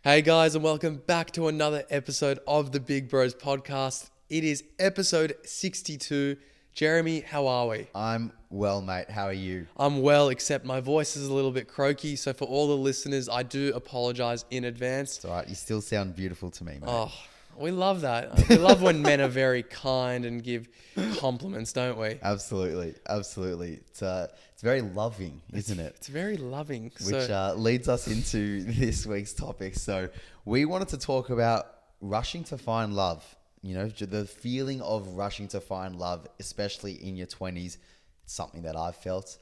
Hey guys, and welcome back to another episode of the Big Bros podcast. It is episode 62. Jeremy, how are we? I'm well, mate. How are you? I'm well, except my voice is a little bit croaky. So for all the listeners, I do apologize in advance. It's all right. You still sound beautiful to me, mate. Oh, we love that. We love when men are very kind and give compliments, don't we? Absolutely. It's very loving, isn't it? It's very loving. Which leads us into this week's topic. So we wanted to talk about rushing to find love. You know, the feeling of rushing to find love, especially in your 20s. It's something that I've felt.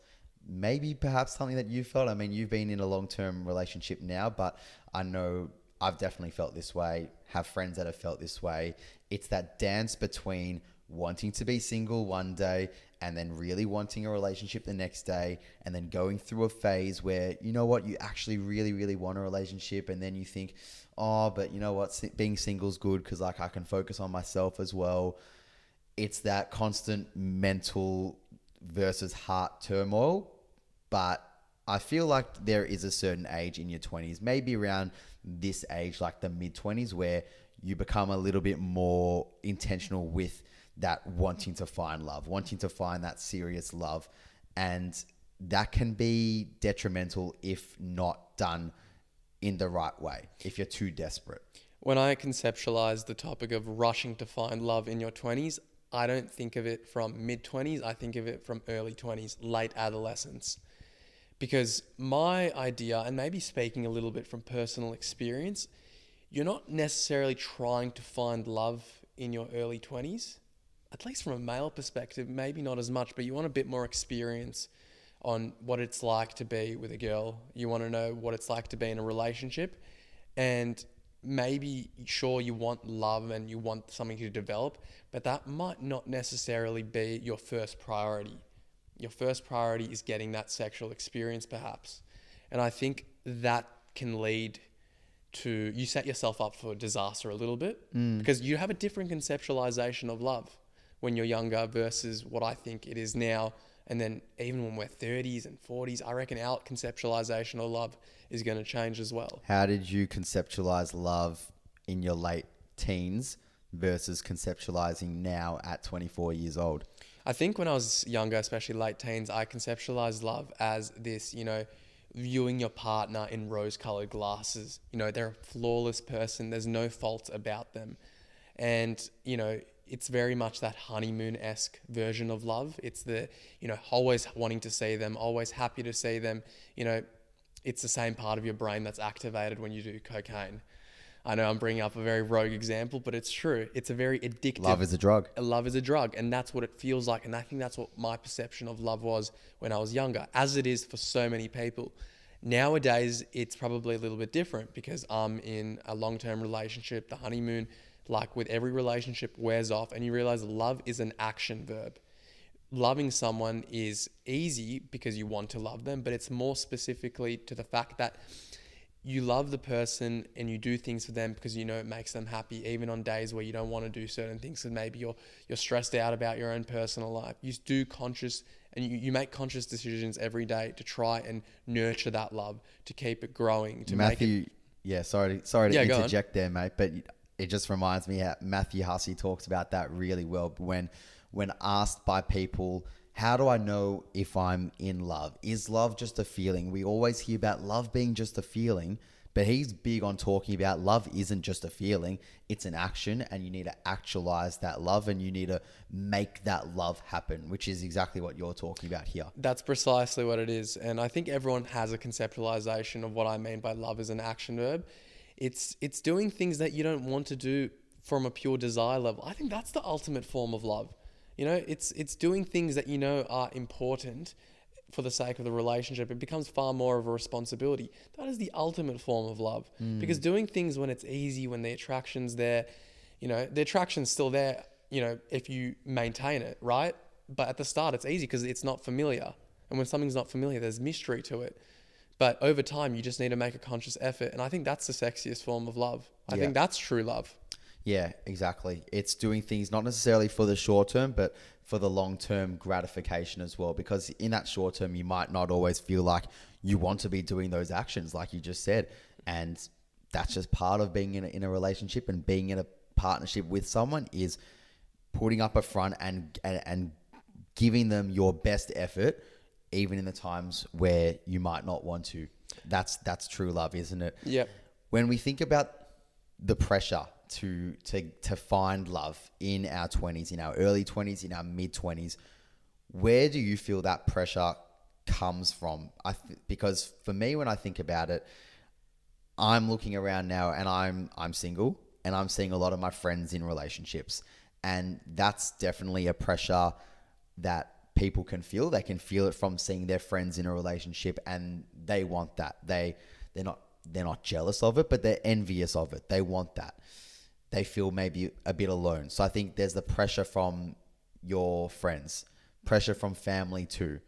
Maybe perhaps something that you felt. I mean, you've been in a long-term relationship now, but I know I've definitely felt this way, have friends that have felt this way. It's that dance between wanting to be single one day and then really wanting a relationship the next day, and then going through a phase where, you know what, you actually really, really want a relationship, and then you think, oh, but you know what, being single's good because like I can focus on myself as well. It's that constant mental versus heart turmoil. But I feel like there is a certain age in your 20s, maybe around this age, like the mid-20s, where you become a little bit more intentional with that wanting to find love, wanting to find that serious love. And that can be detrimental if not done in the right way, if you're too desperate. When I conceptualize the topic of rushing to find love in your 20s, I don't think of it from mid-20s. I think of it from early 20s, late adolescence. Because my idea, and maybe speaking a little bit from personal experience, you're not necessarily trying to find love in your early 20s. At least from a male perspective, maybe not as much, but you want a bit more experience on what it's like to be with a girl. You want to know what it's like to be in a relationship. And maybe, sure, you want love and you want something to develop, but that might not necessarily be your first priority. Your first priority is getting that sexual experience, perhaps. And I think that can lead to, you set yourself up for disaster a little bit because you have a different conceptualization of love when you're younger versus what I think it is now. And then even when we're 30s and 40s, I reckon our conceptualization of love is going to change as well. How did you conceptualize love in your late teens versus conceptualizing now at 24 years old? I think when I was younger, especially late teens, I conceptualized love as this, viewing your partner in rose-colored glasses. They're a flawless person. There's no fault about them. And, it's very much that honeymoon-esque version of love. It's the, always wanting to see them, always happy to see them. It's the same part of your brain that's activated when you do cocaine. I know I'm bringing up a very rogue example, but it's true. It's a very addictive... Love is a drug. Love is a drug, and that's what it feels like. And I think that's what my perception of love was when I was younger, as it is for so many people. Nowadays, it's probably a little bit different because I'm in a long-term relationship. The honeymoon, like with every relationship, wears off, and you realize love is an action verb. Loving someone is easy because you want to love them, but it's more specifically to the fact that you love the person and you do things for them because it makes them happy, even on days where you don't want to do certain things and maybe you're stressed out about your own personal life. You do conscious and you make conscious decisions every day to try and nurture that love, to keep it growing, to Matthew, make it... yeah, sorry to interject there, mate, but it just reminds me how Matthew Hussey talks about that really well when asked by people, how do I know if I'm in love? Is love just a feeling? We always hear about love being just a feeling, but he's big on talking about love isn't just a feeling. It's an action, and you need to actualize that love and you need to make that love happen, which is exactly what you're talking about here. That's precisely what it is. And I think everyone has a conceptualization of what I mean by love as an action verb. It's doing things that you don't want to do from a pure desire level. I think that's the ultimate form of love. It's doing things that are important for the sake of the relationship. It becomes far more of a responsibility. That is the ultimate form of love. Because doing things when it's easy, when the attraction's there, the attraction's still there, if you maintain it, right? But at the start, it's easy because it's not familiar. And when something's not familiar, there's mystery to it. But over time, you just need to make a conscious effort. And I think that's the sexiest form of love. I think that's true love. Yeah, exactly. It's doing things not necessarily for the short term, but for the long-term gratification as well. Because in that short term, you might not always feel like you want to be doing those actions, like you just said. And that's just part of being in a relationship and being in a partnership with someone, is putting up a front and giving them your best effort, even in the times where you might not want to. That's true love, isn't it? Yep. When we think about the pressure to find love in our 20s, in our early 20s, in our mid 20s, where do you feel that pressure comes from? Because for me, when I think about it, I'm looking around now and I'm single and I'm seeing a lot of my friends in relationships, and that's definitely a pressure that people can feel. They can feel it from seeing their friends in a relationship, and they want that. They're not jealous of it, but they're envious of it. They want that. They feel maybe a bit alone. So I think there's the pressure from your friends, pressure from family too.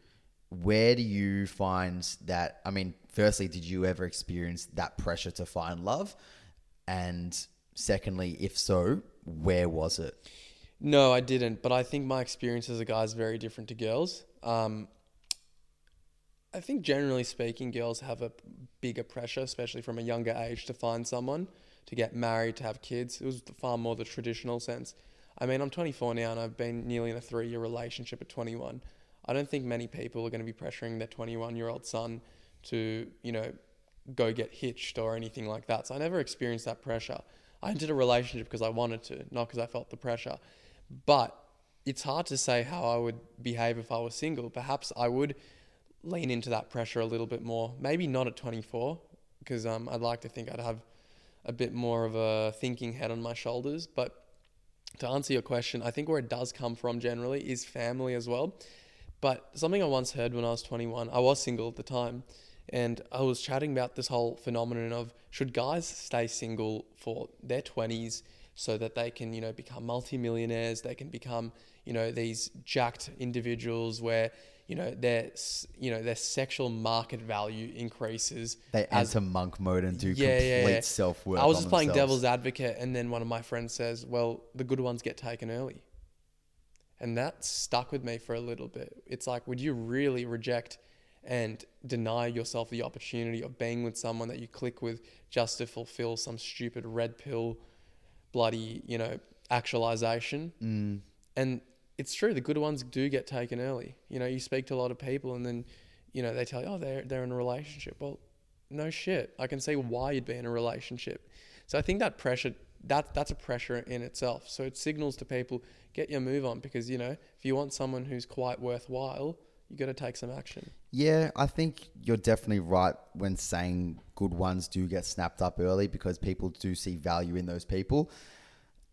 Where do you find that? I mean, firstly, did you ever experience that pressure to find love? And secondly, if so, where was it? No, I didn't. But I think my experience as a guy is very different to girls. I think generally speaking, girls have a bigger pressure, especially from a younger age, to find someone, to get married, to have kids. It was far more the traditional sense. I mean, I'm 24 now and I've been nearly in a 3-year relationship at 21. I don't think many people are going to be pressuring their 21-year-old son to, go get hitched or anything like that. So I never experienced that pressure. I entered a relationship because I wanted to, not because I felt the pressure. But it's hard to say how I would behave if I was single. Perhaps I would lean into that pressure a little bit more. Maybe not at 24, because I'd like to think I'd have a bit more of a thinking head on my shoulders. But to answer your question, I think where it does come from generally is family as well. But something I once heard when I was 21, I was single at the time, and I was chatting about this whole phenomenon of, should guys stay single for their 20s so that they can, become multimillionaires, they can become, these jacked individuals where, their sexual market value increases. They enter monk mode and do complete self-work. I was just playing devil's advocate, and then one of my friends says, well, the good ones get taken early. And that stuck with me for a little bit. It's like, would you really reject and deny yourself the opportunity of being with someone that you click with just to fulfill some stupid red pill bloody, actualization? And it's true, the good ones do get taken early. You speak to a lot of people and then, they tell you, oh, they're in a relationship. Well, no shit. I can see why you'd be in a relationship. So I think that pressure, that's a pressure in itself. So it signals to people, get your move on, because, if you want someone who's quite worthwhile, you got to take some action. Yeah, I think you're definitely right when saying good ones do get snapped up early, because people do see value in those people.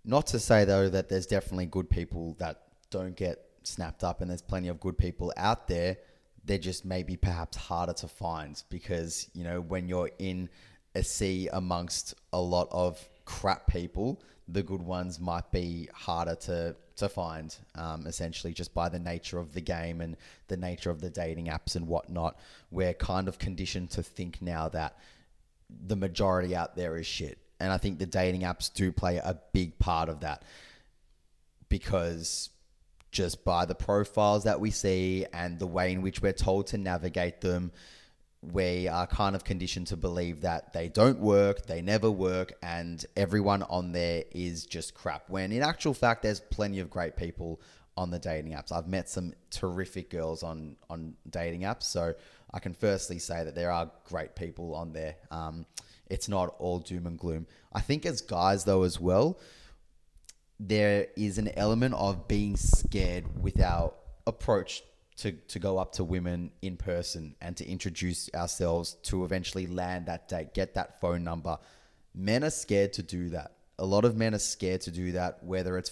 Not to say, though, that there's definitely good people that don't get snapped up, and there's plenty of good people out there. They're just maybe perhaps harder to find because, when you're in a sea amongst a lot of crap people, the good ones might be harder to find, essentially just by the nature of the game and the nature of the dating apps and whatnot. We're kind of conditioned to think now that the majority out there is shit. And I think the dating apps do play a big part of that, because just by the profiles that we see and the way in which we're told to navigate them, we are kind of conditioned to believe that they don't work, they never work, and everyone on there is just crap. When in actual fact, there's plenty of great people on the dating apps. I've met some terrific girls on dating apps, so I can firstly say that there are great people on there. It's not all doom and gloom. I think as guys, though, as well, there is an element of being scared with our approach to go up to women in person and to introduce ourselves, to eventually land that date, get that phone number. Men are scared to do that. A lot of men are scared to do that, whether it's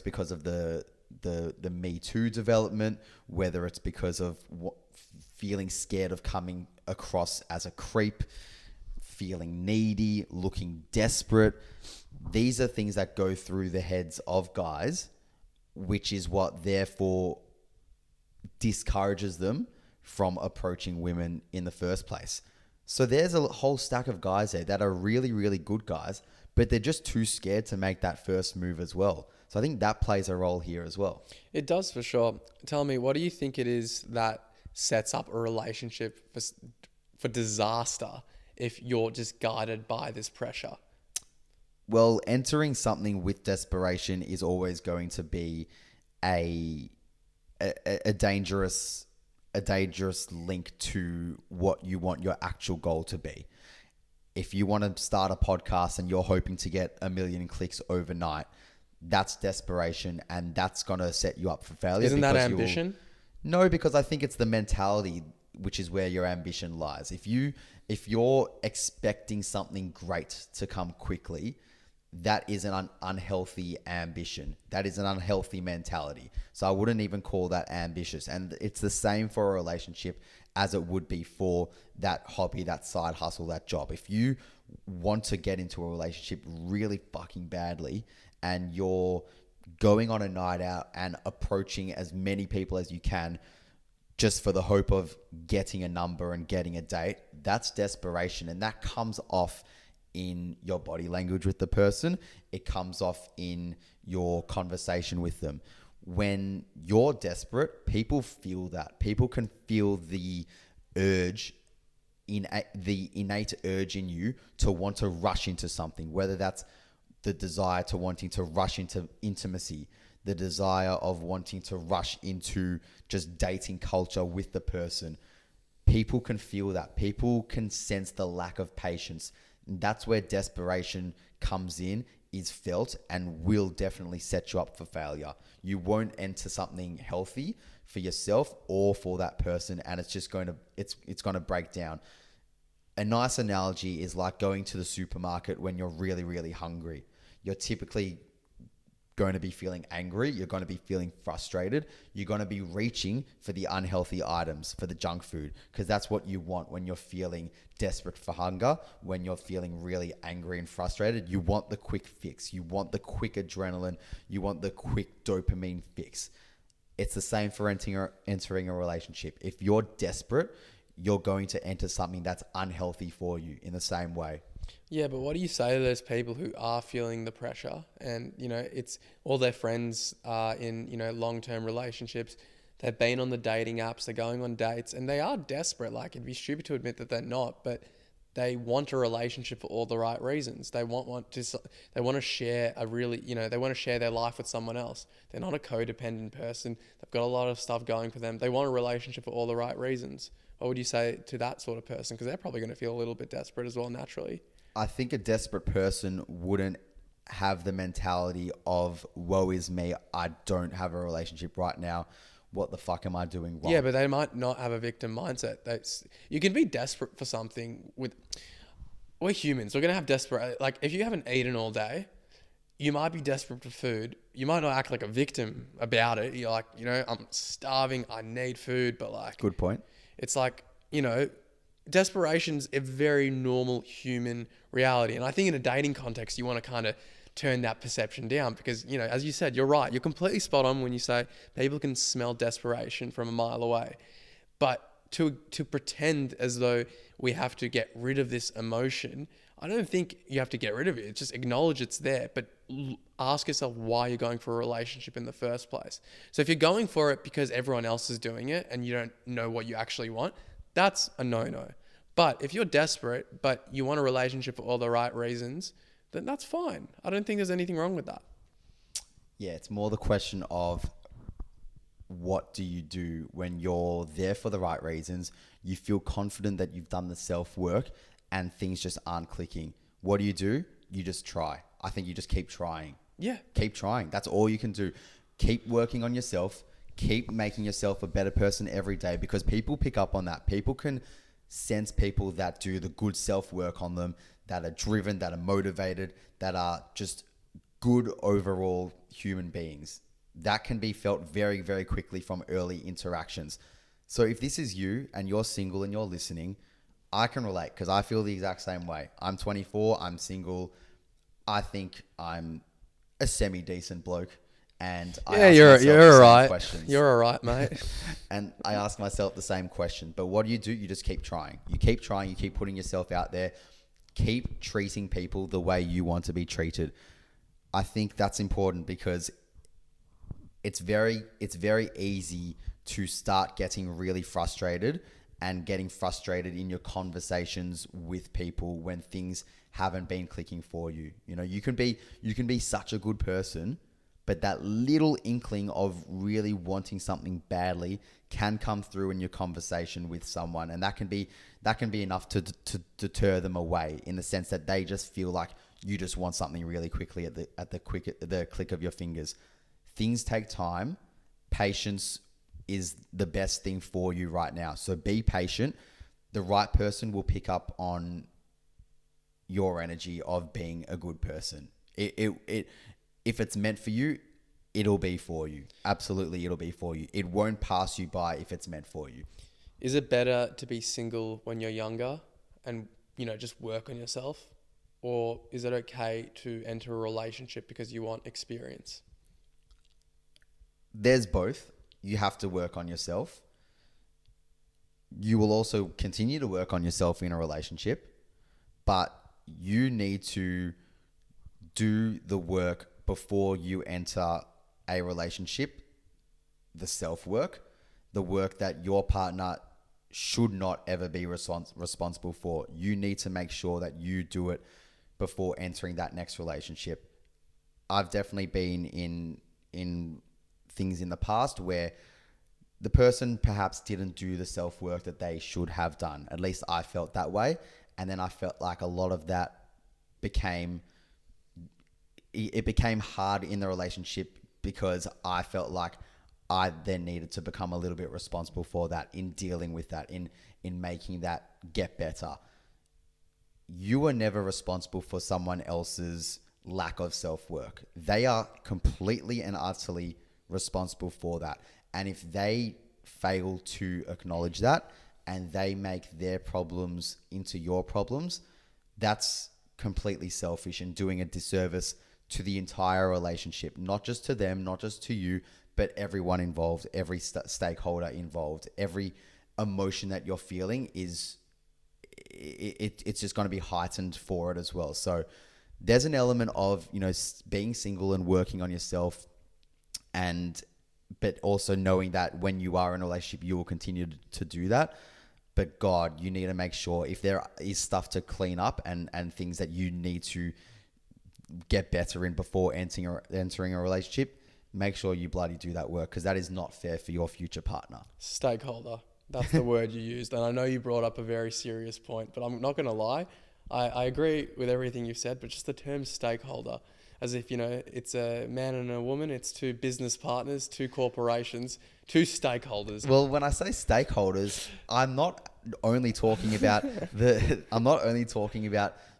because of the Me Too development, whether it's because of feeling scared of coming across as a creep, feeling needy, looking desperate. These are things that go through the heads of guys, which is what therefore discourages them from approaching women in the first place. So there's a whole stack of guys there that are really, really good guys, but they're just too scared to make that first move as well. So I think that plays a role here as well. It does, for sure. Tell me, what do you think it is that sets up a relationship for disaster if you're just guided by this pressure? Well, entering something with desperation is always going to be a a dangerous link to what you want your actual goal to be. If you want to start a podcast and you're hoping to get 1 million clicks overnight, that's desperation, and that's going to set you up for failure. Isn't that ambition? No, because I think it's the mentality, which is where your ambition lies. If you're expecting something great to come quickly, that is an unhealthy ambition. That is an unhealthy mentality. So I wouldn't even call that ambitious. And it's the same for a relationship as it would be for that hobby, that side hustle, that job. If you want to get into a relationship really fucking badly and you're going on a night out and approaching as many people as you can just for the hope of getting a number and getting a date, that's desperation. And that comes off in your body language with the person. It comes off in your conversation with them. When you're desperate, people feel that. People can feel the urge, the innate urge in you to want to rush into something, whether that's the desire to wanting to rush into intimacy, the desire of wanting to rush into just dating culture with the person. People can feel that. People can sense the lack of patience. That's where desperation comes in, is felt, and will definitely set you up for failure. You won't enter something healthy for yourself or for that person, and it's just going to break down. A nice analogy is like going to the supermarket when you're really, really hungry. You're typically going to be feeling angry. You're going to be feeling frustrated. You're going to be reaching for the unhealthy items, for the junk food, because that's what you want when you're feeling desperate for hunger, when you're feeling really angry and frustrated. You want the quick fix. You want the quick adrenaline. You want the quick dopamine fix. It's the same for entering a relationship. If you're desperate, you're going to enter something that's unhealthy for you in the same way. Yeah, but what do you say to those people who are feeling the pressure and, it's all their friends are in, long-term relationships. They've been on the dating apps, they're going on dates, and they are desperate. Like, it'd be stupid to admit that they're not, but they want a relationship for all the right reasons. They want to share they want to share their life with someone else. They're not a codependent person. They've got a lot of stuff going for them. They want a relationship for all the right reasons. What would you say to that sort of person? Because they're probably going to feel a little bit desperate as well, naturally. I think a desperate person wouldn't have the mentality of, woe is me, I don't have a relationship right now. What the fuck am I doing wrong? Yeah, but they might not have a victim mindset. You can be desperate for something we're humans. We're going to have desperate, like if you haven't eaten all day, you might be desperate for food. You might not act like a victim about it. You're like, I'm starving, I need food, but like... Good point. It's like, desperation's a very normal human reality. And I think in a dating context, you want to kind of turn that perception down because, as you said, you're right. You're completely spot on when you say people can smell desperation from a mile away. But to pretend as though we have to get rid of this emotion, I don't think you have to get rid of it. It's just acknowledge it's there, but ask yourself why you're going for a relationship in the first place. So if you're going for it because everyone else is doing it and you don't know what you actually want, that's a no-no. But if you're desperate, but you want a relationship for all the right reasons, then that's fine. I don't think there's anything wrong with that. Yeah, it's more the question of what do you do when you're there for the right reasons, you feel confident that you've done the self-work and things just aren't clicking. What do? You just try. I think you just keep trying. Yeah. Keep trying. That's all you can do. Keep working on yourself. Keep making yourself a better person every day because people pick up on that. People can sense people that do the good self-work on them, that are driven, that are motivated, that are just good overall human beings. That can be felt very, very quickly from early interactions. So if this is you and you're single and you're listening, I can relate because I feel the exact same way. I'm 24, I'm single. I think I'm a semi-decent bloke. And you're all right. You're all right, mate. And I ask myself the same question. But what do? You just keep trying. You keep trying. You keep putting yourself out there. Keep treating people the way you want to be treated. I think that's important because it's very easy to start getting really frustrated and getting frustrated in your conversations with people when things haven't been clicking for you. You know, you can be such a good person, but that little inkling of really wanting something badly can come through in your conversation with someone, and that can be enough to deter them away, in the sense that they just feel like you just want something really quickly at the click of your fingers. Things take time. Patience is the best thing for you right now. So be patient. The right person will pick up on your energy of being a good person. If it's meant for you, it'll be for you. Absolutely, it'll be for you. It won't pass you by if it's meant for you. Is it better to be single when you're younger and, just work on yourself? Or is it okay to enter a relationship because you want experience? There's both. You have to work on yourself. You will also continue to work on yourself in a relationship, but you need to do the work before you enter a relationship, the self-work, the work that your partner should not ever be responsible for. You need to make sure that you do it before entering that next relationship. I've definitely been in things in the past where the person perhaps didn't do the self-work that they should have done. At least I felt that way. And then I felt like a lot of that became hard in the relationship, because I felt like I then needed to become a little bit responsible for that, in dealing with that, in making that get better. You are never responsible for someone else's lack of self-work. They are completely and utterly responsible for that. And if they fail to acknowledge that and they make their problems into your problems, that's completely selfish and doing a disservice to the entire relationship, not just to them, not just to you, but everyone involved, every stakeholder involved. Every emotion that you're feeling it's just going to be heightened for it as well. So there's an element of, being single and working on yourself, but also knowing that when you are in a relationship, you will continue to do that. But God, you need to make sure, if there is stuff to clean up and things that you need to get better in before entering a relationship, make sure you bloody do that work, because that is not fair for your future partner. Stakeholder. That's the word you used. And I know you brought up a very serious point, but I'm not going to lie. I agree with everything you've said, but just the term stakeholder, as if, it's a man and a woman, it's two business partners, two corporations, two stakeholders. Well, when I say stakeholders, I'm not only talking about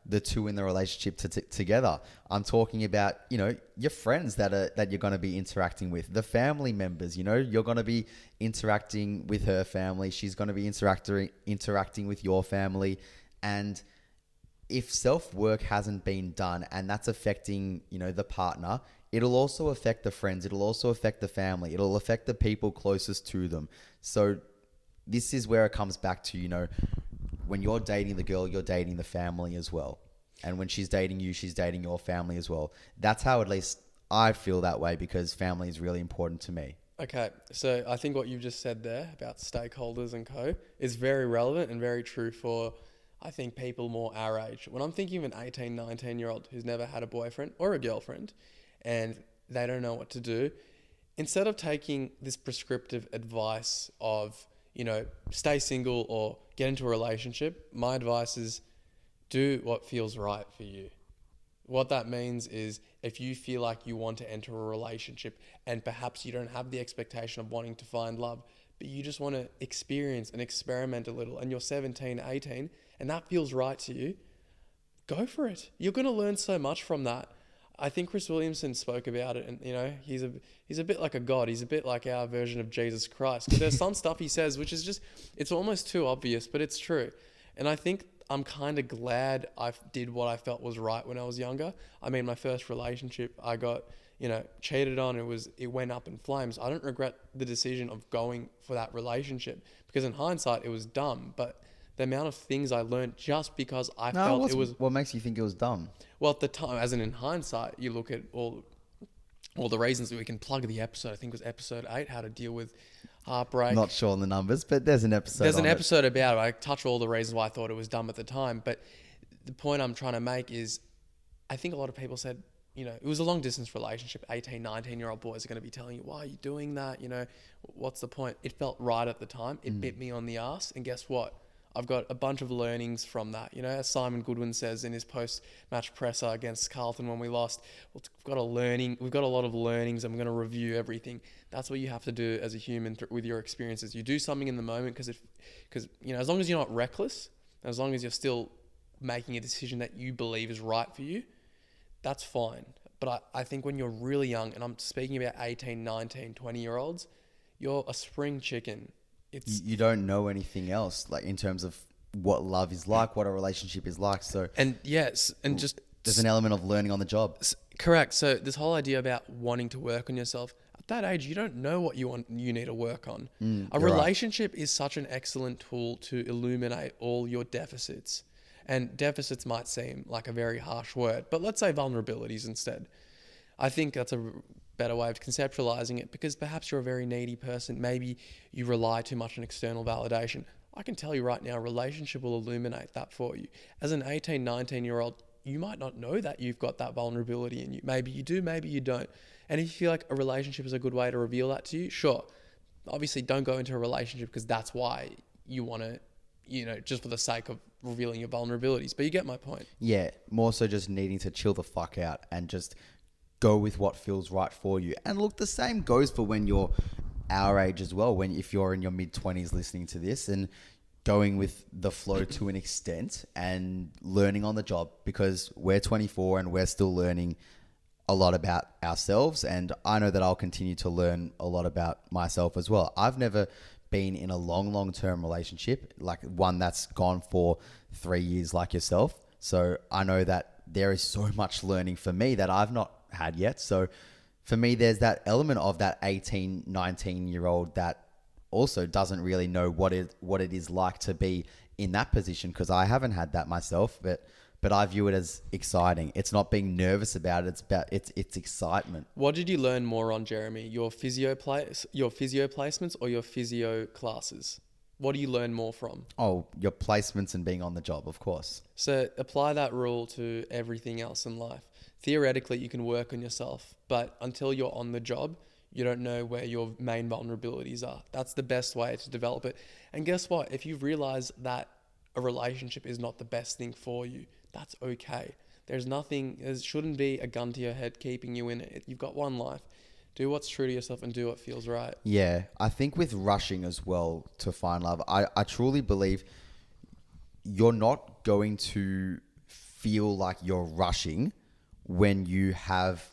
the two in the relationship together. I'm talking about, your friends that you're going to be interacting with, the family members. You're going to be interacting with her family. She's going to be interacting with your family. And if self-work hasn't been done and that's affecting, the partner, it'll also affect the friends. It'll also affect the family. It'll affect the people closest to them. So this is where it comes back to, when you're dating the girl, you're dating the family as well. And when she's dating you, she's dating your family as well. That's how at least I feel that way, because family is really important to me. Okay, so I think what you've just said there about stakeholders and co is very relevant and very true for, I think, people more our age. When I'm thinking of an 18, 19-year-old who's never had a boyfriend or a girlfriend and they don't know what to do, instead of taking this prescriptive advice of, stay single or get into a relationship, my advice is do what feels right for you. What that means is, if you feel like you want to enter a relationship and perhaps you don't have the expectation of wanting to find love, but you just want to experience and experiment a little, and you're 17, 18, and that feels right to you, go for it. You're going to learn so much from that. I think Chris Williamson spoke about it, and he's a bit like a god. He's a bit like our version of Jesus Christ, because there's some stuff he says which is just, it's almost too obvious, but it's true. And I think I'm kind of glad I did what I felt was right when I was younger. I mean, my first relationship, I got cheated on. It went up in flames. I don't regret the decision of going for that relationship, because in hindsight it was dumb, but the amount of things I learned just because I felt it was... What makes you think it was dumb? Well, at the time, as in hindsight, you look at all the reasons that we can plug the episode. I think it was episode 8, how to deal with heartbreak. Not sure on the numbers, but there's an episode. There's an on it. episode about it. I touch all the reasons why I thought it was dumb at the time. But the point I'm trying to make is I think a lot of people said, it was a long distance relationship. 18, 19-year-old boys are going to be telling you, why are you doing that? What's the point? It felt right at the time. It bit me on the ass. And guess what? I've got a bunch of learnings from that. As Simon Goodwin says in his post-match presser against Carlton when we lost, we've got a lot of learnings. I'm going to review everything. That's what you have to do as a human with your experiences. You do something in the moment because as long as you're not reckless, as long as you're still making a decision that you believe is right for you, that's fine. But I think when you're really young, and I'm speaking about 18, 19, 20-year-olds, you're a spring chicken. You don't know anything else, like in terms of what love is like, what a relationship is like. So there's an element of learning on the job. Correct. So this whole idea about wanting to work on yourself, at that age, you don't know what you need to work on. A relationship is such an excellent tool to illuminate all your deficits. And deficits might seem like a very harsh word, but let's say vulnerabilities instead. I think that's a better way of conceptualizing it, because perhaps you're a very needy person. Maybe you rely too much on external validation. I can tell you right now, a relationship will illuminate that for you. As an 18, 19-year-old, you might not know that you've got that vulnerability in you. Maybe you do, maybe you don't. And if you feel like a relationship is a good way to reveal that to you, sure. Obviously, don't go into a relationship because that's why you want to, just for the sake of revealing your vulnerabilities. But you get my point. Yeah, more so just needing to chill the fuck out and just go with what feels right for you. And look, the same goes for when you're our age as well. If you're in your mid-20s listening to this and going with the flow to an extent and learning on the job, because we're 24 and we're still learning a lot about ourselves. And I know that I'll continue to learn a lot about myself as well. I've never been in a long-term relationship, like one that's gone for 3 years like yourself. So I know that there is so much learning for me that I've not had yet. So for me, there's that element of that 18, 19-year-old that also doesn't really know what it is like to be in that position, because I haven't had that myself, but I view it as exciting. It's not being nervous about it. It's about it's excitement. What did you learn more on, Jeremy? Your physio placements or your physio classes? What do you learn more from? Oh, your placements and being on the job, of course. So apply that rule to everything else in life. Theoretically, you can work on yourself, but until you're on the job, you don't know where your main vulnerabilities are. That's the best way to develop it. And guess what? If you realize that a relationship is not the best thing for you, that's okay. There shouldn't be a gun to your head keeping you in it. You've got one life. Do what's true to yourself and do what feels right. Yeah, I think with rushing as well to find love, I truly believe you're not going to feel like you're rushing when you have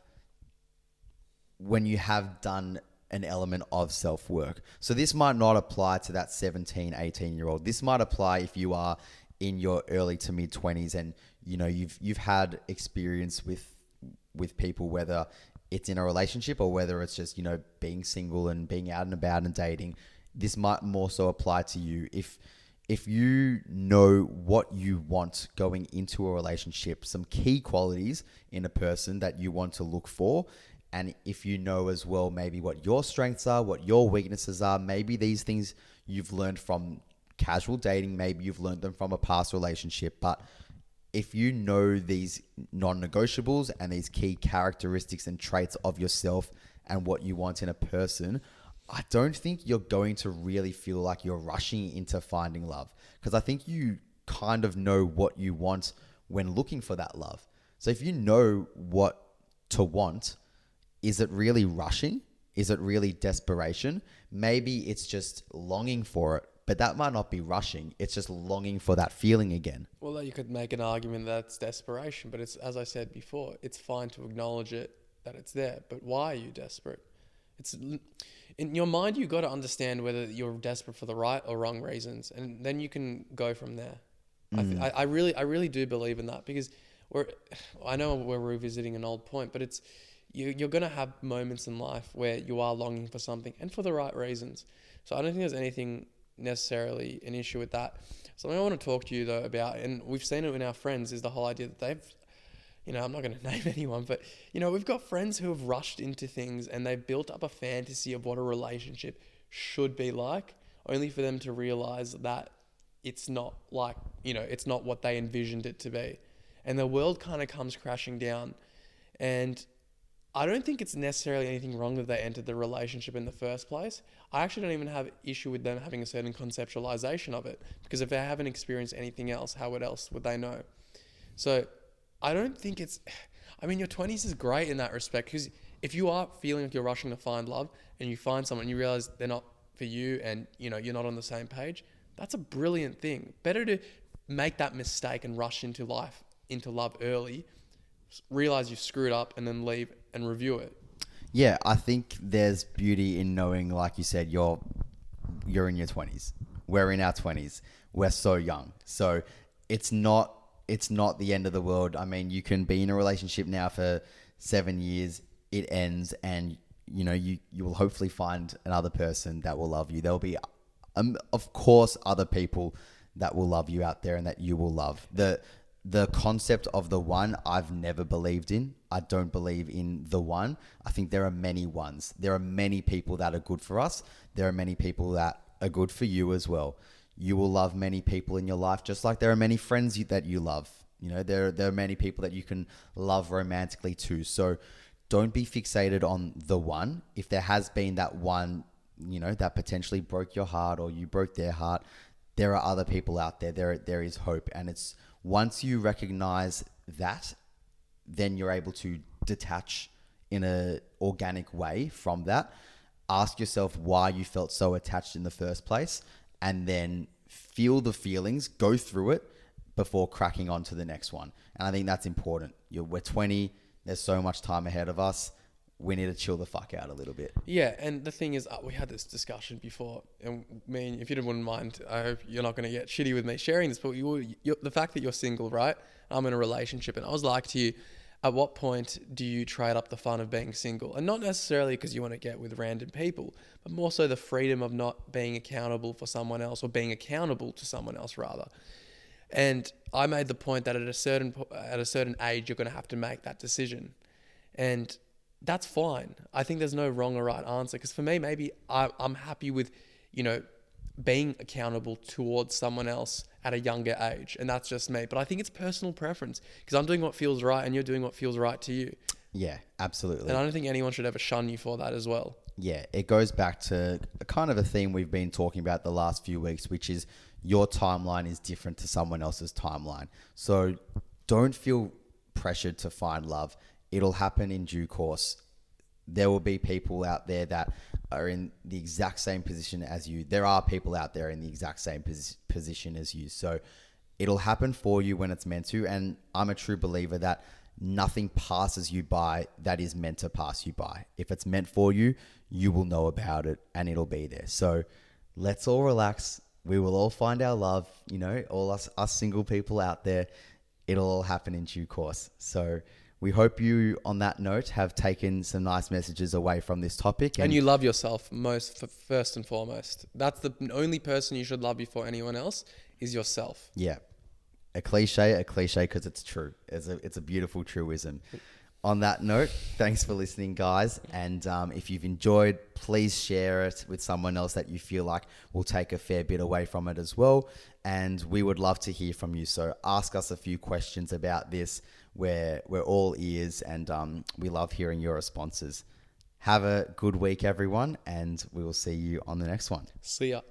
done an element of self-work. So this might not apply to that 17, 18-year-old. This might apply if you are in your early to mid 20s and you've had experience with people, whether it's in a relationship or whether it's just, being single and being out and about and dating. This might more so apply to you. If you know what you want going into a relationship, some key qualities in a person that you want to look for, and if you know as well maybe what your strengths are, what your weaknesses are, maybe these things you've learned from casual dating, maybe you've learned them from a past relationship, but if you know these non-negotiables and these key characteristics and traits of yourself and what you want in a person, I don't think you're going to really feel like you're rushing into finding love, because I think you kind of know what you want when looking for that love. So if you know what to want, is it really rushing? Is it really desperation? Maybe it's just longing for it, but that might not be rushing. It's just longing for that feeling again. Well, you could make an argument that it's desperation, but it's, as I said before, it's fine to acknowledge it, that it's there. But why are you desperate? It's in your mind, you got to understand whether you're desperate for the right or wrong reasons, and then you can go from there. I really do believe in that, because I know we're revisiting an old point, but it's you're going to have moments in life where you are longing for something and for the right reasons. So I don't think there's anything necessarily an issue with that. Something I want to talk to you though about, and we've seen it in our friends, is the whole idea that they've, I'm not going to name anyone, but we've got friends who have rushed into things and they've built up a fantasy of what a relationship should be like, only for them to realize that it's not like, it's not what they envisioned it to be. And the world kind of comes crashing down. And I don't think it's necessarily anything wrong that they entered the relationship in the first place. I actually don't even have issue with them having a certain conceptualization of it, because if they haven't experienced anything else, how else would they know? So I don't think your 20s is great in that respect, because if you are feeling like you're rushing to find love and you find someone and you realize they're not for you and you're not on the same page, that's a brilliant thing. Better to make that mistake and rush into love early, realize you've screwed up, and then leave and review it. Yeah, I think there's beauty in knowing, like you said, you're in your 20s. We're in our 20s. We're so young. So it's not the end of the world. I mean, you can be in a relationship now for 7 years, it ends, and you will hopefully find another person that will love you. There'll be of course other people that will love you out there and that you will love. The concept of the one, I've never believed in. I don't believe in the one. I think there are many ones. There are many people that are good for us. There are many people that are good for you as well. You will love many people in your life, just like there are many friends that you love. There are many people that you can love romantically too. So don't be fixated on the one. If there has been that one, that potentially broke your heart or you broke their heart, there are other people out there. There is hope. And it's once you recognize that, then you're able to detach in a organic way from that. Ask yourself why you felt so attached in the first place, and then feel the feelings, go through it before cracking on to the next one. And I think that's important. We're 20. There's so much time ahead of us. We need to chill the fuck out a little bit. Yeah, and the thing is, we had this discussion before, and if you wouldn't mind, I hope you're not going to get shitty with me sharing this, but the fact that you're single, right? I'm in a relationship, and I was like to you, at what point do you trade up the fun of being single? And not necessarily because you want to get with random people, but more so the freedom of not being accountable for someone else, or being accountable to someone else rather. And I made the point that at a certain age, you're going to have to make that decision. And that's fine. I think there's no wrong or right answer. Because for me, maybe I'm happy with, being accountable towards someone else at a younger age. And that's just me. But I think it's personal preference, because I'm doing what feels right and you're doing what feels right to you. Yeah, absolutely. And I don't think anyone should ever shun you for that as well. Yeah, it goes back to a kind of a theme we've been talking about the last few weeks, which is your timeline is different to someone else's timeline. So don't feel pressured to find love. It'll happen in due course. There will be people out there that are in the exact same position as you. There are people out there in the exact same position as you. So it'll happen for you when it's meant to. And I'm a true believer that nothing passes you by that is meant to pass you by. If it's meant for you, you will know about it and it'll be there. So let's all relax. We will all find our love, all us single people out there. It'll all happen in due course. So we hope you, on that note, have taken some nice messages away from this topic. And you love yourself first and foremost. That's the only person you should love before anyone else is yourself. Yeah. A cliche because it's true. It's a beautiful truism. On that note, thanks for listening, guys. And if you've enjoyed, please share it with someone else that you feel like will take a fair bit away from it as well. And we would love to hear from you. So ask us a few questions about this. We're all ears, and we love hearing your responses. Have a good week, everyone, and we will see you on the next one. See ya.